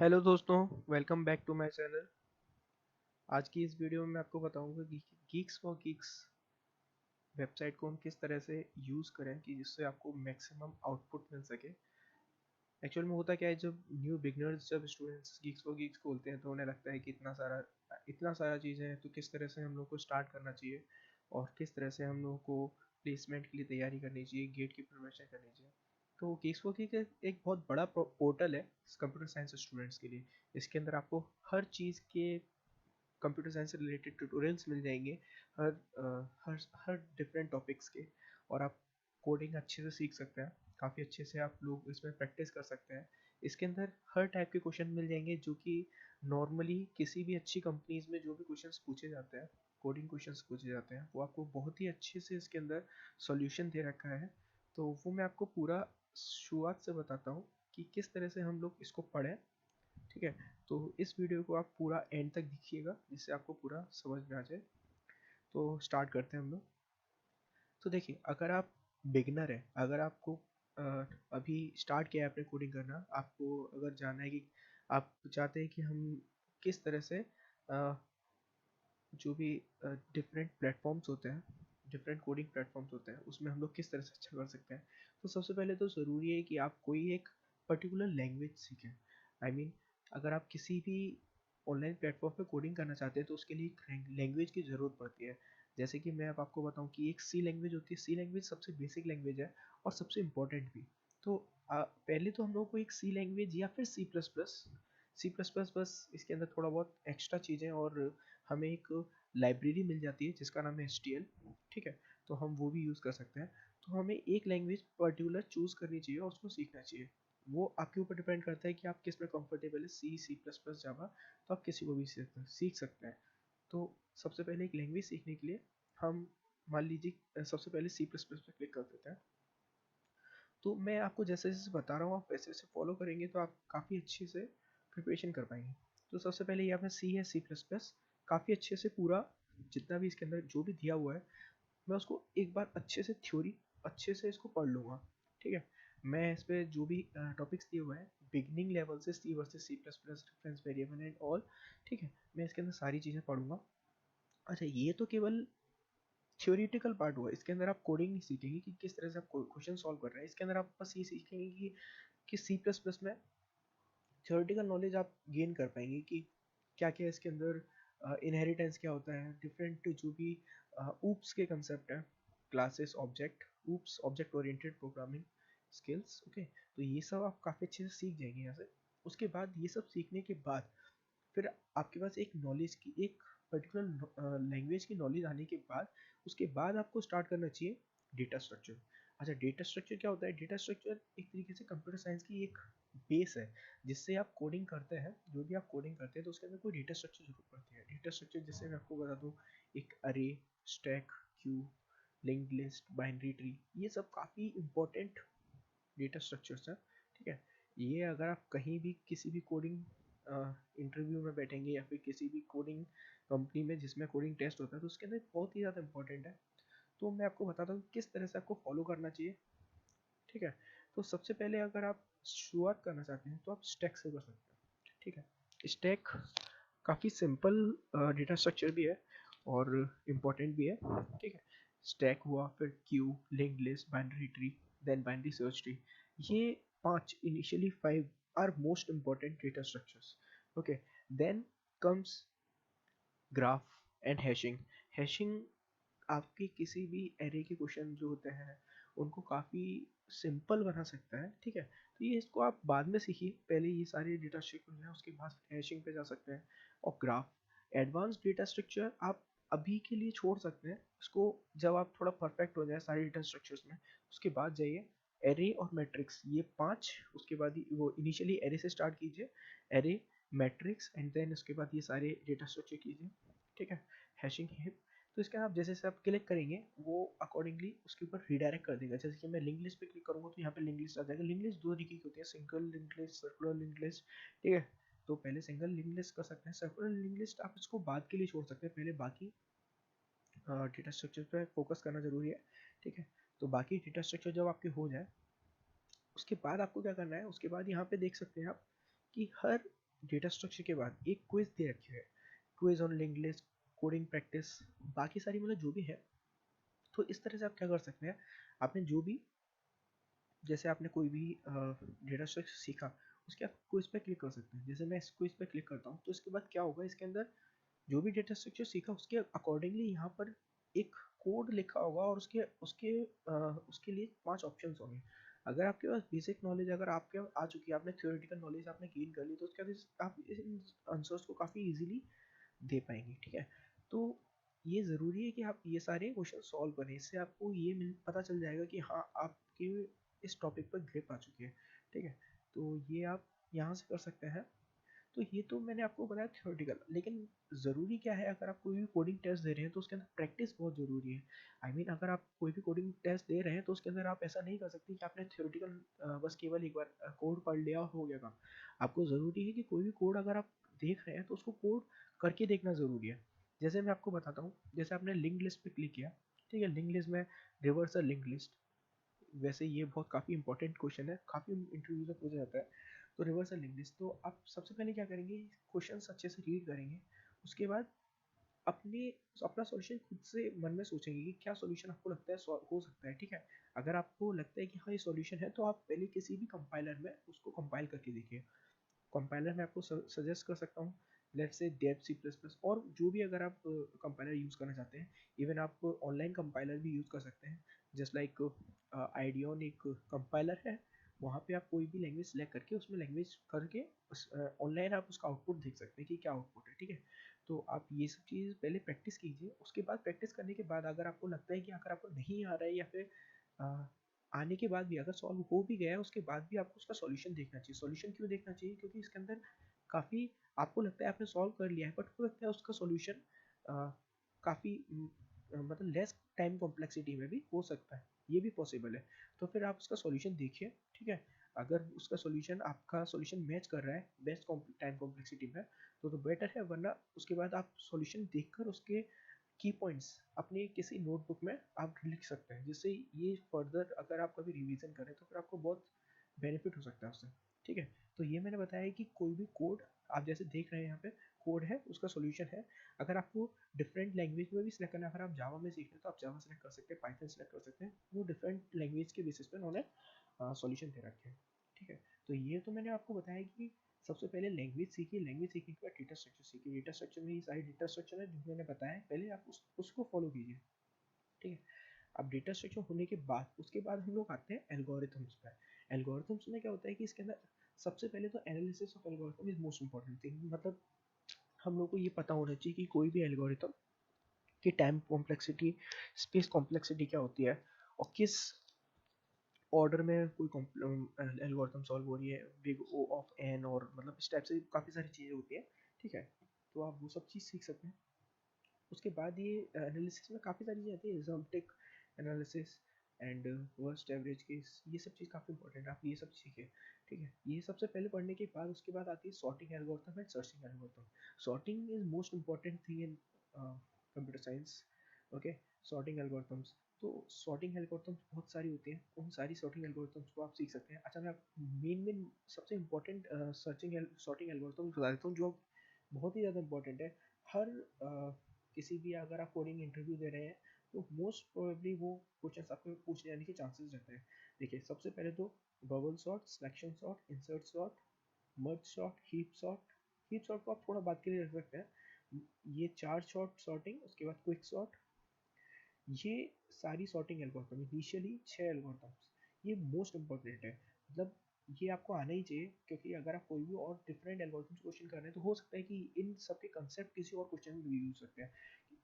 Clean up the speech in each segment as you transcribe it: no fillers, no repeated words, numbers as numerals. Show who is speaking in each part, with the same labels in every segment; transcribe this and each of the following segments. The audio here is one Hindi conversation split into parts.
Speaker 1: हेलो दोस्तों, welcome back to my channel. आज की इस वीडियो में मैं आपको बताऊंगा कि गीक्स फॉर गीक्स वेबसाइट को हम किस तरह से यूज़ करें कि जिससे आपको मैक्सिमम आउटपुट मिल सके। एक्चुअल में होता क्या है, जब न्यू बिगनर्स जब स्टूडेंट्स गीक्स फॉर गीक्स खोलते हैं तो उन्हें लगता है कि इतना सारा चीज़ें हैं, तो किस तरह से हम लोग को स्टार्ट करना चाहिए और किस तरह से हम लोगों को प्लेसमेंट के लिए तैयारी करनी चाहिए, गेट की प्रिपरेशन करनी चाहिए। तो गीक्स फॉर गीक एक बहुत बड़ा पोर्टल है कंप्यूटर साइंस स्टूडेंट्स के लिए। इसके अंदर आपको हर चीज़ के कंप्यूटर साइंस से रिलेटेड ट्यूटोरियल्स मिल जाएंगे, हर हर डिफरेंट टॉपिक्स के। और आप कोडिंग अच्छे से सीख सकते हैं, काफ़ी अच्छे से आप लोग इसमें प्रैक्टिस कर सकते हैं। इसके अंदर हर टाइप के क्वेश्चन मिल जाएंगे जो कि नॉर्मली किसी भी अच्छी कंपनीज में जो भी क्वेश्चंस पूछे जाते हैं, कोडिंग क्वेश्चंस पूछे जाते हैं, वो आपको बहुत ही अच्छे से इसके अंदर सॉल्यूशन दे रखा है। तो वो मैं आपको पूरा शुरुआत से बताता हूँ कि किस तरह से हम लोग इसको पढ़ें। ठीक है, तो इस वीडियो को आप पूरा एंड तक देखिएगा जिससे आपको पूरा समझ में आ जाए। तो स्टार्ट करते हैं हम लोग। तो देखिए, अगर आप बिगनर है, अगर आपको अभी स्टार्ट किया है आपने कोडिंग करना, आपको अगर जानना है कि आप चाहते हैं कि हम किस तरह से जो भी डिफरेंट प्लेटफॉर्म्स होते हैं, डिफरेंट कोडिंग प्लेटफॉर्म्स होते हैं, उसमें हम लोग किस तरह से अच्छा कर सकते हैं। तो सबसे पहले तो ज़रूरी है कि आप कोई एक पर्टिकुलर लैंग्वेज सीखें। आई मीन, अगर आप किसी भी ऑनलाइन प्लेटफॉर्म पे कोडिंग करना चाहते हैं तो उसके लिए एक लैंग्वेज की ज़रूरत पड़ती है। जैसे कि मैं अब आपको बताऊं कि एक सी लैंग्वेज होती है। सी लैंग्वेज सबसे बेसिक लैंग्वेज है और सबसे इम्पोर्टेंट भी। तो पहले तो हम लोग को एक सी लैंग्वेज या फिर सी प्लस प्लस, बस इसके अंदर थोड़ा बहुत एक्स्ट्रा चीज़ें, और हमें एक लाइब्रेरी मिल जाती है जिसका नाम है HTL। ठीक है, तो हम वो भी यूज़ कर सकते हैं। तो हमें एक लैंग्वेज पर्टिकुलर चूज़ करनी चाहिए और उसको सीखना चाहिए। वो आपके ऊपर डिपेंड करता है कि आप किस में कंफर्टेबल है, सी प्लस प्लस, जावा। तो आप किसी को भी सीख सकते हैं। तो सबसे पहले एक लैंग्वेज सीखने के लिए हम, मान लीजिए, सबसे पहले सी प्लस प्लस पे क्लिक कर देते हैं। तो मैं आपको जैसे जैसे बता रहा हूँ आप वैसे वैसे फॉलो करेंगे तो आप काफ़ी अच्छे से प्रिपरेशन कर पाएंगे। तो सबसे पहले यहाँ पे सी है, सी प्लस प्लस। काफ़ी अच्छे से पूरा जितना भी इसके अंदर जो भी दिया हुआ है, मैं उसको एक बार अच्छे से थ्योरी अच्छे से इसको पढ़ लूँगा। ठीक है, मैं इस पर जो भी टॉपिक्स दिए हुए हैं, बिगनिंग लेवल से C versus C plus plus, reference variable and all, ठीक है, मैं इसके अंदर सारी चीज़ें पढ़ूंगा। अच्छा, ये तो केवल थ्योरेटिकल पार्ट हुआ। इसके अंदर आप कोडिंग नहीं सीखेंगे कि किस तरह से आप क्वेश्चन सॉल्व कर रहे हैं। इसके अंदर आप बस ये सीखेंगे कि सी प्लस प्लस में थ्योरेटिकल नॉलेज आप गेन कर पाएंगे कि क्या क्या इसके अंदर इनहेरिटेंस क्या होता है, डिफरेंट जो भी ऊप्स के कंसेप्ट हैं, classes, object, oops, object oriented programming skills. Okay, तो ये सब आप काफ़ी अच्छे से सीख जाएंगे यहाँ से। उसके बाद ये सब सीखने के बाद फिर आपके पास एक नॉलेज की, एक पर्टिकुलर लैंग्वेज की नॉलेज आने के बाद, उसके बाद आपको स्टार्ट करना चाहिए डेटा स्ट्रक्चर। अच्छा, डेटा स्ट्रक्चर क्या होता है? डेटा स्ट्रक्चर एक तरीके से कंप्यूटर साइंस की एक बेस है जिससे आप कोडिंग करते हैं। जो भी आप कोडिंग करते हैं तो उसके अंदर कोई डेटा स्ट्रक्चर जरूर पड़ती है। डेटा स्ट्रक्चर जैसे मैं आपको बता दूं, एक अरे, stack, Q, linked list, binary tree, ये सब काफ़ी इंपॉर्टेंट डेटा स्ट्रक्चर्स हैं। ठीक है, ये अगर आप कहीं भी किसी भी कोडिंग इंटरव्यू में बैठेंगे या फिर किसी भी कोडिंग कंपनी में जिसमें कोडिंग टेस्ट होता है तो उसके अंदर बहुत ही ज़्यादा इंपॉर्टेंट है। तो मैं आपको बताता हूँ किस तरह से आपको फॉलो करना चाहिए। ठीक है, तो सबसे पहले अगर आप शुरुआत करना चाहते हैं तो आप स्टैक से कर सकते हैं। ठीक है, स्टैक काफ़ी सिंपल डेटा स्ट्रक्चर भी है और इम्पोर्टेंट भी है। ठीक है, स्टैक हुआ, फिर queue, linked list, binary tree, then binary search tree. ये पांच, initially 5 are most important data structures. Okay, then comes graph and hashing. Hashing आपके किसी भी एरे के क्वेश्चन जो होते हैं उनको काफ़ी सिंपल बना सकता है। ठीक है, तो ये इसको आप बाद में सीखिए, पहले ये सारे डेटा स्ट्रक्चर हैं उसके बाद हैशिंग पे जा सकते हैं। और ग्राफ, एडवांस डेटा स्ट्रक्चर आप अभी के लिए छोड़ सकते हैं इसको, जब आप थोड़ा परफेक्ट हो जाए सारे डेटा स्ट्रक्चर्स में उसके बाद जाइए। एरे और मैट्रिक्स, ये पांच, उसके बाद ही वो इनिशियली एरे से स्टार्ट कीजिए, एरे, मैट्रिक्स एंड देन उसके बाद ये सारे डेटा स्ट्रक्चर कीजिए। ठीक है, हैशिंग है। तो इसके आप जैसे जैसे आप क्लिक करेंगे वो अकॉर्डिंगली उसके ऊपर रीडायरेक्ट कर देगा। जैसे कि मैं लिंक लिस्ट पे क्लिक करूंगा तो यहाँ पे लिंक लिस्ट आ जाएगा। लिंक लिस्ट दो तरीके की होती है, single link list, circular link list. ठीक है, तो पहले सिंगल लिंक लिस्ट कर सकते हैं। सर्कुलर लिंक लिस्ट आप इसको बाद के लिए छोड़ सकते हैं, पहले बाकी डेटा स्ट्रक्चर पे फोकस करना जरूरी है। ठीक है, तो बाकी डेटा स्ट्रक्चर जब आपके हो जाए उसके बाद आपको क्या करना है, उसके बाद यहाँ पे देख सकते हैं आप कि हर डेटा स्ट्रक्चर के बाद एक क्विज दे रखे है, quiz on linked list, coding practice, बाकी सारी मतलब जो भी है। तो इस तरह से आप क्या कर सकते हैं, आपने जो भी, जैसे आपने कोई भी डेटा स्ट्रक्चर सीखा, उसके आप क्विज पे क्लिक कर सकते हैं। जैसे मैं इस क्विज पे क्लिक करता हूँ तो इसके बाद क्या होगा, इसके अंदर जो भी डेटा स्ट्रक्चर सीखा उसके अकॉर्डिंगली यहाँ पर एक कोड लिखा होगा, और उसके उसके उसके लिए 5 ऑप्शंस होंगे। अगर आपके पास बेसिक नॉलेज अगर आपके आ चुकी है, आपने थ्योरेटिकल नॉलेज आपने गेन कर ली, तो उसके बाद आप इन आंसर्स को काफ़ी इजीली दे पाएंगे। ठीक है, तो ये ज़रूरी है कि आप ये सारे क्वेश्चन सॉल्व करें, इससे आपको ये पता चल जाएगा कि हाँ आपके इस टॉपिक पर ग्रिप आ चुकी है। ठीक है, तो ये आप यहाँ से कर सकते हैं। तो ये तो मैंने आपको बताया थ्योरेटिकल, लेकिन ज़रूरी क्या है, अगर आप कोई भी कोडिंग टेस्ट दे रहे हैं तो उसके अंदर प्रैक्टिस बहुत ज़रूरी है। अगर आप कोई भी कोडिंग टेस्ट दे रहे हैं तो उसके अंदर आप ऐसा नहीं कर सकते कि आपने थ्योरेटिकल बस केवल एक बार कोड पढ़ लिया और हो गया काम। आपको ज़रूरी है कि कोई भी कोड अगर आप देख रहे हैं तो उसको कोड करके देखना ज़रूरी है। जैसे मैं आपको बताता हूँ, जैसे आपने लिंक लिस्ट पे क्लिक किया, ठीक है, लिंक लिस्ट में रिवर्स अ लिंक लिस्ट, वैसे ये बहुत काफ़ी इंपॉर्टेंट क्वेश्चन है, काफ़ी इंटरव्यू में पूछा जाता है। तो रिवर्सल लिंक लिस्ट, तो आप सबसे पहले क्या करेंगे, क्वेश्चन अच्छे से रीड करेंगे, उसके बाद अपने अपना सॉल्यूशन खुद से मन में सोचेंगे कि क्या सॉल्यूशन आपको लगता है हो सकता है। ठीक है, अगर आपको लगता है कि हाँ ये सॉल्यूशन है, तो आप पहले किसी भी कंपाइलर में उसको कंपाइल करके देखिए। कंपाइलर मैं आपको सजेस्ट कर सकता हूँ, let's say Dev C plus plus, और जो भी अगर आप कंपाइलर यूज़ करना चाहते हैं, इवन आप ऑनलाइन कंपाइलर भी यूज़ कर सकते हैं। जस्ट लाइक आइडियन एक कंपाइलर है, वहाँ पे आप कोई भी लैंग्वेज सेलेक्ट करके उसमें लैंग्वेज करके ऑनलाइन आप उसका आउटपुट देख सकते हैं कि क्या आउटपुट है। ठीक है, तो आप ये सब चीज़ पहले प्रैक्टिस कीजिए, उसके बाद प्रैक्टिस करने के बाद अगर आपको लगता है कि अगर आपको नहीं आ रहा है, या फिर अ, आने के बाद भी अगर सॉल्व हो भी गया है, उसके बाद भी आपको उसका सॉल्यूशन देखना चाहिए। सॉल्यूशन क्यों देखना चाहिए, क्योंकि इसके अंदर काफ़ी, आपको लगता है आपने सॉल्व कर लिया है, बट हो सकता है उसका सॉल्यूशन काफ़ी मतलब लेस टाइम कॉम्प्लेक्सिटी में भी हो सकता है, ये भी पॉसिबल है। तो फिर आप उसका सॉल्यूशन देखिए। ठीक है, अगर उसका सॉल्यूशन आपका सॉल्यूशन मैच कर रहा है बेस्ट टाइम कॉम्प्लेक्सिटी में, तो बेटर है, वरना उसके बाद आप सॉल्यूशन देखकर उसके की पॉइंट्स अपनी किसी नोटबुक में आप लिख सकते हैं, जिससे ये फर्दर अगर आप कभी रिवीजन करें तो फिर आपको बहुत बेनिफिट हो सकता है उससे। ठीक है, तो ये मैंने बताया कि कोई भी कोड आप जैसे देख रहे हैं यहाँ पे कोड है, उसका सॉल्यूशन है। अगर आपको डिफरेंट लैंग्वेज में भी सिलेक्ट करना है, अगर आप जावा में सीख रहे हैं तो आप जावा सेलेक्ट कर सकते हैं, पाइथन सेलेक्ट कर सकते हैं, वो डिफरेंट लैंग्वेज के बेसिस पे उन्होंने सॉल्यूशन दे रखे हैं। ठीक है, तो ये तो मैंने आपको बताया कि सबसे पहले लैंग्वेज सीखिए, लैंग्वेज सीखने के बाद डेटा स्ट्रक्चर सीखिए। डेटा स्ट्रक्चर में ये सारी डेटा स्ट्रक्चर है जो मैंने बताया, पहले आप उसको फॉलो कीजिए। ठीक है, अब डेटा स्ट्रक्चर होने के बाद उसके बाद हम लोग आते हैं एल्गोरिथम्स पर। एल्गोरिथम्स में क्या होता है कि इसके अंदर सबसे पहले तो analysis of algorithm is most important thing, मतलब हम लोग को ये पता होना चाहिए कि कोई भी एल्गोरिथम की टाइम कॉम्प्लेक्सिटी, स्पेस कॉम्प्लेक्सिटी क्या होती है, और किस ऑर्डर में कोई एल्गोरिथम सॉल्व हो रही है, बिग ओ ऑफ एन, और मतलब इस टाइप से काफ़ी सारी चीज़ें होती हैं। ठीक है, तो आप वो सब चीज़ सीख सकते हैं। उसके बाद ये एनालिसिस में काफ़ी सारी चीज़ें आती है, ज़ोमेटिक analysis and worst average case, ये सब चीज़ काफ़ी इंपॉर्टेंट है, आप ये सब सीखें। ठीक है, ये सबसे पहले पढ़ने के बाद उसके बाद आती है sorting algorithm and searching algorithm. Sorting is most important thing in computer science. Okay, sorting algorithms, तो सॉर्टिंग एल्गोरिथम्स बहुत सारी होती हैं, उन सारी सॉर्टिंग एल्गोरिथम्स को आप सीख सकते हैं। अच्छा, मैं मेन सबसे इम्पोर्टेंट सॉर्टिंग एल्गोरिथम बता देता हूँ, जो बहुत ही ज़्यादा इंपॉर्टेंट है। हर किसी भी अगर आप कोडिंग इंटरव्यू दे रहे हैं तो मोस्ट प्रोबेबली वो क्वेश्चन आपको पूछे जाने के चांसेस रहते हैं। देखिए, सबसे पहले तो bubble sort, selection sort, insert sort, merge sort, heap sort. Heap sort को आप थोड़ा बाद के लिए रख सकते हैं। ये 4 शॉर्ट सॉर्टिंग, उसके बाद क्विक सॉर्ट, ये सारी सॉर्टिंग एल्गोरिथम, इनिशियली 6 एल्गोरिथम्स, ये मोस्ट इंपॉर्टेंट है। मतलब ये आपको आना ही चाहिए, क्योंकि अगर आप कोई भी और डिफरेंट एल्गोरिथम्स क्वेश्चन कर रहे हैं तो हो सकता है कि इन सब के कंसेप्ट किसी और क्वेश्चन में भी यूज सकते हैं।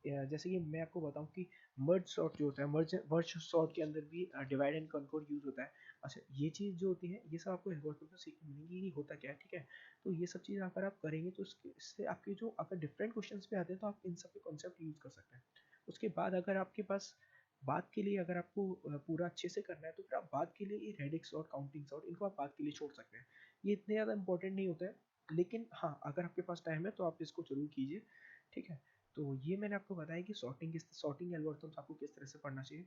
Speaker 1: जैसे कि मैं आपको बताऊं कि मर्ज सॉर्ट जो होता है, मर्ज सॉर्ट के अंदर भी डिवाइड एंड कन्क्वर यूज होता है। अच्छा, ये चीज़ जो होती है, ये सब आपको एल्गोरिथम से सीखने मिलेंगी कि होता क्या है। ठीक है, तो ये सब चीज़ अगर आप करेंगे तो इससे आपके जो अगर डिफरेंट क्वेश्चन पे आते हैं तो आप इन सब के कॉन्सेप्ट यूज कर सकते हैं। उसके बाद अगर आपके पास बाद के लिए अगर आपको पूरा अच्छे से करना है तो फिर आप बाद के लिए ये रेडिक्स और काउंटिंग सॉर्ट, इनको आप बाद के लिए छोड़ सकते हैं। ये इतने ज़्यादा इंपॉर्टेंट नहीं होते हैं, लेकिन हाँ, अगर आपके पास टाइम है तो आप इसको जरूर कीजिए। ठीक है, तो ये मैंने आपको बताया कि सॉर्टिंग एल्गोरिथम्स आपको किस तरह से पढ़ना चाहिए।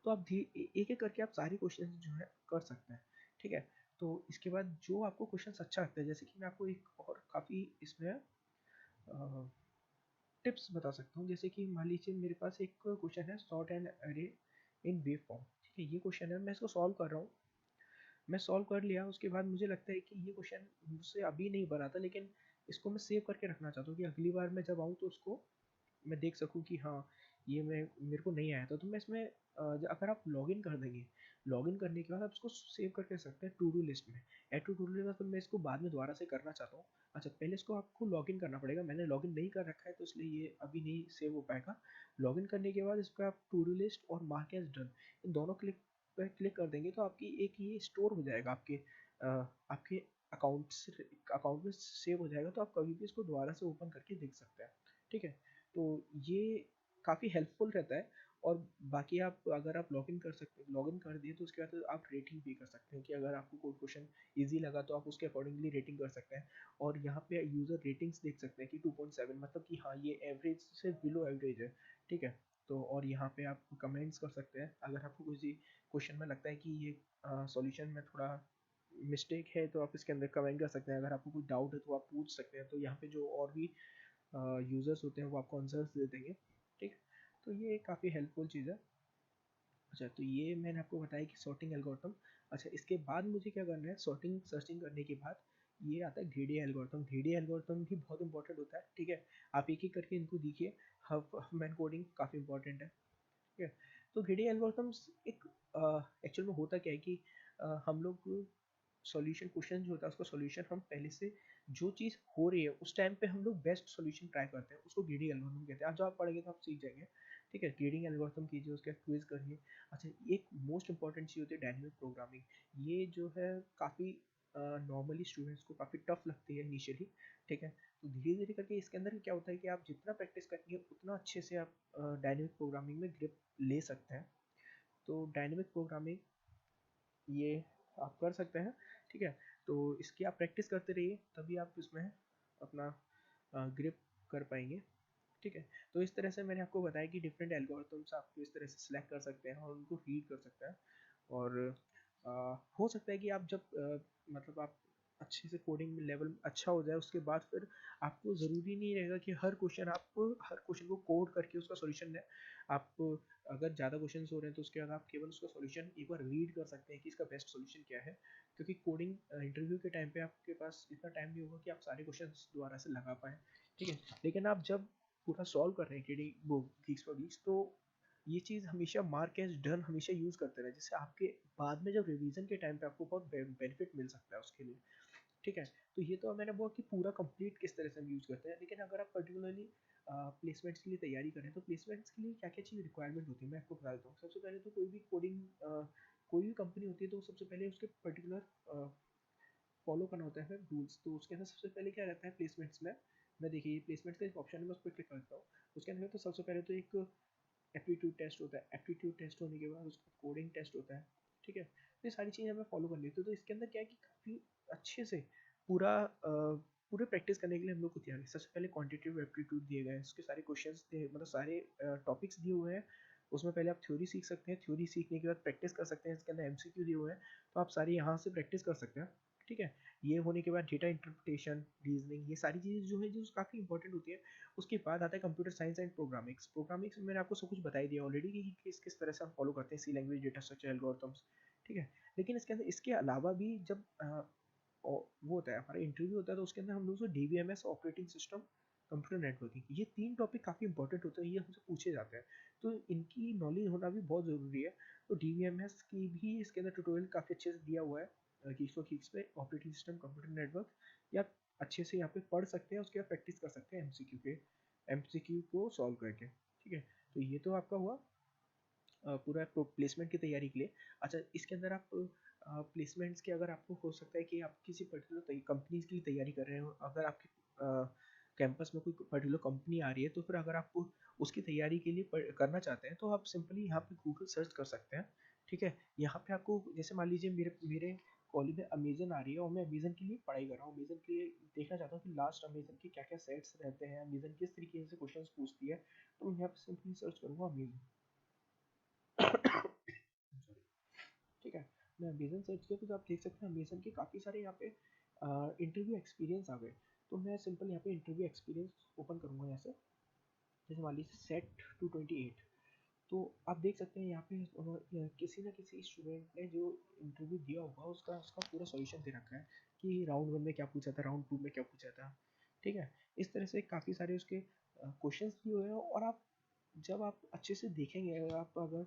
Speaker 1: तो आप एक एक करके आप सारे क्वेश्चन जो है कर सकते हैं। ठीक है, तो इसके बाद जो आपको क्वेश्चन अच्छा लगता है, जैसे कि मैं आपको एक और काफ़ी इसमें टिप्स बता सकता हूँ। जैसे कि मान लीजिए मेरे पास एक क्वेश्चन है, सॉर्ट एंड अरे इन वेव फॉर्म। ठीक है, ये क्वेश्चन है, मैं इसको सॉल्व कर रहा हूँ। मैं सॉल्व कर लिया, उसके बाद मुझे लगता है कि ये क्वेश्चन मुझसे अभी नहीं बना था, लेकिन इसको मैं सेव करके रखना चाहता हूँ कि अगली बार मैं जब आऊँ तो उसको मैं देख सकूँ कि हाँ, ये मैं मेरे को नहीं आया था। तो मैं इसमें अगर आप लॉगिन कर देंगे, लॉगिन करने के बाद आप इसको सेव करके रख सकते हैं टू डू लिस्ट में। ऐड टू डू लिस्ट में मैं इसको बाद में दोबारा से करना चाहता हूँ। अच्छा, पहले इसको आपको लॉगिन करना पड़ेगा। मैंने लॉगिन नहीं कर रखा है तो इसलिए ये अभी नहीं सेव हो पाएगा। लॉगिन करने के बाद इसको आप टू डू लिस्ट और मार्क एज डन, इन दोनों क्लिक पर क्लिक कर देंगे तो आपकी एक ये स्टोर हो जाएगा आपके अकाउंट में सेव हो जाएगा। तो आप कभी भी इसको दोबारा से ओपन करके देख सकते हैं। ठीक है, तो ये काफ़ी हेल्पफुल रहता है। और बाकी आप अगर आप लॉगिन कर दिए तो उसके बाद आप रेटिंग भी कर सकते हैं कि अगर आपको कोई क्वेश्चन इजी लगा तो आप उसके अकॉर्डिंगली रेटिंग कर सकते हैं। और यहाँ पे यूज़र रेटिंग्स देख सकते हैं कि 2.7, मतलब कि हाँ, ये एवरेज से बिलो एवरेज है। ठीक है, तो और यहाँ पे आप कमेंट्स कर सकते हैं। अगर आपको किसी क्वेश्चन में लगता है कि ये सॉल्यूशन में थोड़ा मिस्टेक है तो आप इसके अंदर कमेंट कर सकते हैं। अगर आपको कोई डाउट है तो आप पूछ सकते हैं। तो यहाँ पे जो और भी यूज़र्स होते हैं वो आपको आंसर्स दे देंगे। ठीक, तो ये काफ़ी हेल्पफुल चीज़ है। अच्छा, तो ये मैंने आपको बताया कि सॉर्टिंग एल्गोरिथम। अच्छा, इसके बाद मुझे क्या करना है, सॉर्टिंग सर्चिंग करने के बाद ये आता है ग्रेडी एल्गोरिथम। ग्रेडी एल्गोरिथम भी बहुत इंपॉर्टेंट होता है। ठीक है, आप एक एक करके इनको देखिए। हफ मैन कोडिंग काफ़ी इंपॉर्टेंट है। ठीक है, तो ग्रेडी एल्गोरिथम्स एक एक्चुअल में होता क्या है कि हम लोग सॉल्यूशन, क्वेश्चन जो होता है उसका सॉल्यूशन हम पहले से, जो चीज़ हो रही है उस टाइम पे हम लोग बेस्ट सॉल्यूशन ट्राई करते हैं, उसको ग्रेडिंग एल्गोरिथम कहते हैं। आज जो आप पढ़ेंगे तो आप सीख जाएंगे। ठीक है, ग्रेडिंग एल्गोरिथम कीजिए, उसके बाद क्विज करिए। अच्छा, एक मोस्ट इंपॉर्टेंट चीज़ होती है डायनेमिक प्रोग्रामिंग। ये जो है काफ़ी नॉर्मली स्टूडेंट्स को काफ़ी टफ लगती है इनिशियली। ठीक है, तो धीरे धीरे करके इसके अंदर क्या होता है कि आप जितना प्रैक्टिस करेंगे उतना अच्छे से आप डायनेमिक प्रोग्रामिंग में ग्रिप ले सकते हैं। तो डायनेमिक प्रोग्रामिंग ये आप कर सकते हैं। ठीक है, तो इसकी आप प्रैक्टिस करते रहिए, तभी आप इसमें अपना ग्रिप कर पाएंगे। ठीक है, तो इस तरह से मैंने आपको बताया कि डिफरेंट एल्गोरिथम्स आप इस तरह से सिलेक्ट कर सकते हैं और उनको रीड कर सकते हैं। और हो सकता है कि आप जब मतलब आप अच्छे से कोडिंग में लेवल अच्छा हो जाए उसके बाद फिर आपको ज़रूरी नहीं रहेगा कि हर क्वेश्चन को कोड करके उसका सॉल्यूशन दें। आप अगर ज़्यादा क्वेश्चन हो रहे हैं तो उसके बाद आप केवल उसका सॉल्यूशन एक बार रीड कर सकते हैं कि इसका बेस्ट सॉल्यूशन क्या है। क्योंकि कोडिंग इंटरव्यू के टाइम पे आपके पास इतना टाइम नहीं होगा कि आप सारे क्वेश्चन दोबारा से लगा पाएँ। ठीक है, लेकिन आप जब पूरा सॉल्व कर रहे हैं केडी वो गिग्स फॉर गिग्स, तो ये चीज़ हमेशा मार्क एज डन हमेशा यूज़ करते रहे, जिससे आपके बाद में जब रिवीजन के टाइम पे आपको बहुत बेनिफिट मिल सकता है उसके लिए। ठीक है, तो ये तो मैंने बोला कि पूरा कंप्लीट किस तरह से हम यूज़ करते हैं। लेकिन अगर आप पर्टिकुलरली प्लेसमेंट्स के लिए तैयारी करें तो प्लेसमेंट्स के लिए क्या क्या चीज़ रिक्वायरमेंट होती है मैं आपको बता देता हूँ। सबसे पहले तो कोई भी कंपनी होती है तो सबसे पहले उसके पर्टिकुलर फॉलो करना होता है रूल्स। तो उसके अंदर सबसे पहले क्या रहता है प्लेसमेंट्स में, मैं देखिए प्लेसमेंट्स का एक ऑप्शन है, मैं उस पर क्लिक करता हूँ। उसके अंदर तो सबसे पहले तो एक एप्टीट्यूड टेस्ट होता है। एप्टीट्यूड टेस्ट होने के बाद उसका कोडिंग टेस्ट होता है। ठीक है, तो ये सारी चीज़ें हमें फॉलो करनी होती है। तो इसके अंदर क्या है कि काफ़ी अच्छे से पूरा पूरे प्रैक्टिस करने के लिए हम लोग को तैयार है। सबसे पहले क्वांटिटेटिव एप्टीट्यूड दिए गए हैं, उसके सारे क्वेश्चंस दिए, मतलब सारे टॉपिक्स दिए हुए हैं। उसमें पहले आप थ्योरी सीख सकते हैं, थ्योरी सीखने के बाद प्रैक्टिस कर सकते हैं। इसके अंदर एमसीक्यू दिए हुए हैं, तो आप सारे यहाँ से प्रैक्टिस कर सकते हैं। ठीक है, ये होने के बाद डेटा इंटरप्रिटेशन, रीजनिंग, ये सारी चीज़ें जो है जो काफ़ी इंपॉर्टेंट होती है। उसके बाद आता है computer science and programmings. Programmings में मैंने आपको सब कुछ बता ही दिया ऑलरेडी कि किस तरह से हम फॉलो करते हैं सी लैंग्वेज, डेटा स्ट्रक्चर, एल्गोरिथम्स। ठीक है, लेकिन इसके अंदर इसके अलावा भी जब वो होता है हमारा इंटरव्यू होता है तो उसके अंदर हम लोग से DBMS, operating system, computer networking, ये 3 टॉपिक काफ़ी इंपॉर्टेंट होते हैं, ये हमसे पूछे जाते हैं। तो इनकी नॉलेज होना भी बहुत ज़रूरी है। तो डीवीएमएस की भी इसके अंदर ट्यूटोरियल काफ़ी अच्छे से दिया हुआ है गीक्स फॉर गीक्स पे। ऑपरेटिंग सिस्टम, कंप्यूटर नेटवर्क, या अच्छे से यहाँ पे पढ़ सकते हैं, उसके बाद प्रैक्टिस कर सकते हैं एमसीक्यू को सॉल्व करके। ठीक है, तो ये तो आपका हुआ पूरा प्लेसमेंट की तैयारी के लिए। अच्छा, इसके अंदर आप प्लेसमेंट्स के, अगर आपको हो सकता है कि आप किसी पर्टिकुलर कंपनीज की तैयारी कर रहे हो, अगर आपके कैंपस में कोई पर्टिकुलर कंपनी आ रही है तो फिर अगर आप उसकी तैयारी के लिए करना चाहते हैं तो आप सिंपली यहाँ पे गूगल सर्च कर सकते हैं। ठीक है, यहाँ पे आपको जैसे मान लीजिए मेरे मेरे कॉलेज में अमेजन आ रही है और मैं अमेजन के लिए पढ़ाई कर रहा हूँ, अमेजन के लिए देखना चाहता हूँ कि लास्ट अमेजन के क्या क्या सेट्स रहते हैं, अमेजन किस तरीके से क्वेश्चन पूछती है। तो मैं यहाँ पे सिंपली सर्च करूँगा अमेजन। ठीक है, मैं अमेज़न सर्च किया तो आप देख सकते हैं अमेज़न के काफ़ी सारे यहाँ पे इंटरव्यू एक्सपीरियंस आ गए। तो मैं सिंपल यहाँ पे इंटरव्यू एक्सपीरियंस ओपन करूँगा यहाँ से, जैसे मान लीजिए सेट 228। तो आप देख सकते हैं यहाँ पे किसी ना किसी स्टूडेंट ने जो इंटरव्यू दिया होगा उसका उसका पूरा सॉल्यूशन दे रखा है कि राउंड वन में क्या पूछा था, राउंड टू में क्या पूछा था। ठीक है, इस तरह से काफ़ी सारे उसके क्वेश्चंस दिए हुए हैं, और आप जब आप अच्छे से देखेंगे, आप अगर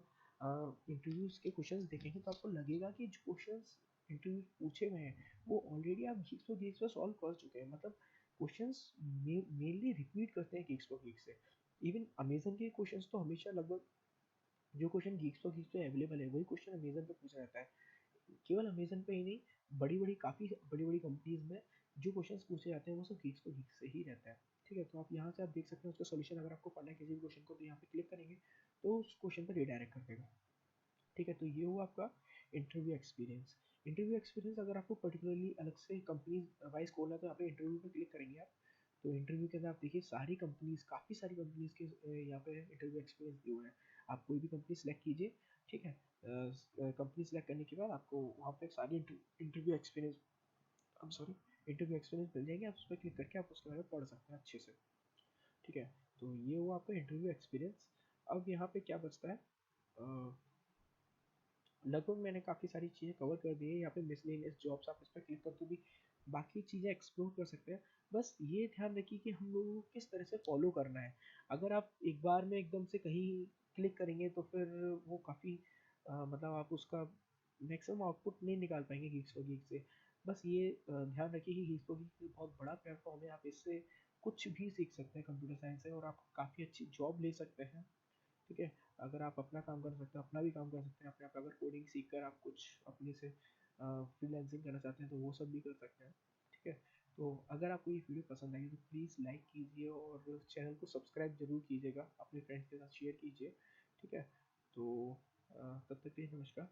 Speaker 1: इंटरव्यूज के क्वेश्चंस देखेंगे तो आपको लगेगा कि जो क्वेश्चंस इंटरव्यू पूछे गए हैं वो ऑलरेडी आप गिग्स पर सॉल्व कर चुके हैं। मतलब क्वेश्चंस मेनली रिपीट करते हैं गिग्स से। इवन अमेजन के क्वेश्चंस तो हमेशा लगभग जो क्वेश्चन गीक्स पे अवेलेबल है वही क्वेश्चन अमेजन पे पूछा जाता है। केवल अमेजन पे ही नहीं, काफ़ी बड़ी बड़ी कंपनीज में जो क्वेश्चंस पूछे जाते हैं वो सब गीक्स से ही रहता है। ठीक है, तो आप यहाँ से आप देख सकते हैं उसका सॉल्यूशन। अगर आपको पढ़ना है किसी भी क्वेश्चन को तो यहाँ पे क्लिक करेंगे तो उस क्वेश्चन पर रिडायरेक्ट कर देगा। ठीक है, तो ये हुआ आपका इंटरव्यू एक्सपीरियंस। इंटरव्यू एक्सपीरियंस अगर आपको पर्टिकुलरली अलग से कंपनी वाइज खोलना है तो यहाँ पे इंटरव्यू पे क्लिक करेंगे आप। तो इंटरव्यू के अंदर आप देखिए सारी कंपनीज, काफ़ी सारी कंपनीज के यहाँ पे इंटरव्यू एक्सपीरियंस दिए हुए हैं। आप कोई भी कंपनी सेलेक्ट कीजिए। ठीक है, कंपनी सेलेक्ट करने के बाद आपको वहाँ पे सारी interview experience, I am sorry, interview experience मिल जाएंगे। आप उस पर क्लिक करके आप उसके बारे में पढ़ सकते हैं अच्छे से। ठीक है, तो ये हुआ आपका इंटरव्यू एक्सपीरियंस। अब यहाँ पे क्या बचता है, लगभग मैंने काफ़ी सारी चीज़ें कवर कर दी है। यहाँ पे मिसलेनियस जॉब्स आप इस पर क्लिक करके भी बाकी चीज़ें एक्सप्लोर कर सकते हैं। बस ये ध्यान रखिए कि हम लोगों को किस तरह से फॉलो करना है। अगर आप एक बार में एकदम से कहीं क्लिक करेंगे तो फिर वो काफ़ी मतलब आप उसका मैक्सिमम आउटपुट नहीं निकाल पाएंगे गीक्स फॉर गीक से। बस ये ध्यान रखिए कि गीक्स फॉर गीक बहुत बड़ा प्लेटफॉर्म है, आप इससे कुछ भी सीख सकते हैं कंप्यूटर साइंस से, और आप काफ़ी अच्छी जॉब ले सकते हैं। ठीक है, अगर आप अपना काम कर सकते हैं, अपना भी काम कर सकते हैं अपने आप। अगर कोडिंग सीख कर आप कुछ अपने से फ्रीलांसिंग करना चाहते हैं तो वो सब भी कर सकते हैं। ठीक है, तो अगर आपको ये वीडियो पसंद आई तो प्लीज़ लाइक कीजिए और चैनल को सब्सक्राइब जरूर कीजिएगा, अपने फ्रेंड्स के साथ शेयर कीजिए। ठीक है, तो तब तक के लिए नमस्कार।